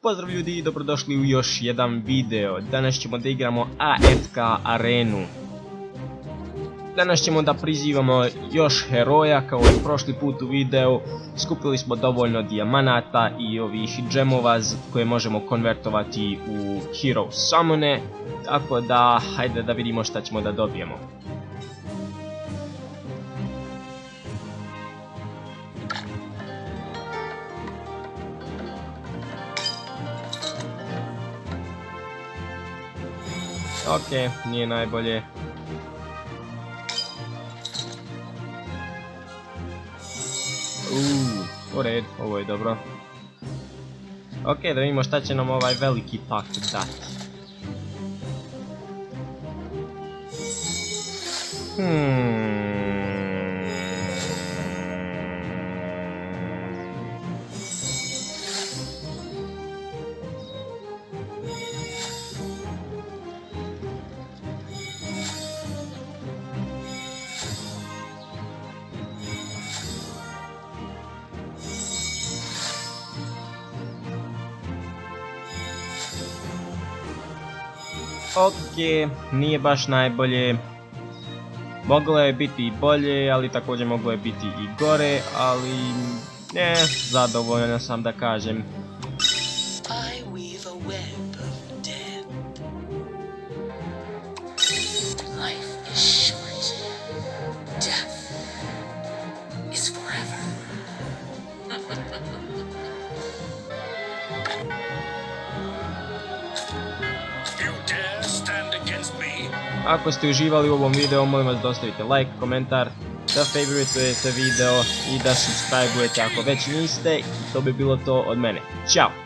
Pozdrav ljudi i dobrodošli u još jedan video. Danas ćemo da igramo AFK arenu. Danas ćemo da prizivamo još heroja kao i prošli put u videu. Skupili smo dovoljno dijamanata i ovih džemova koje možemo konvertovati u hero summone. Tako da, hajde da vidimo šta ćemo da dobijemo. Ok, nije najbolje. U red, ovo je dobro. Ok, da vidimo šta će nam ovaj veliki pak dati. Ok, nije baš najbolje. Moglo je biti i bolje, ali također moglo je biti i gore, ali ne, zadovoljan sam da kažem. Ako ste uživali u ovom videu, molim vas da ostavite like, komentar, da favoritujete video i da subscribe-ujete ako već niste. I to bi bilo to od mene. Ćao!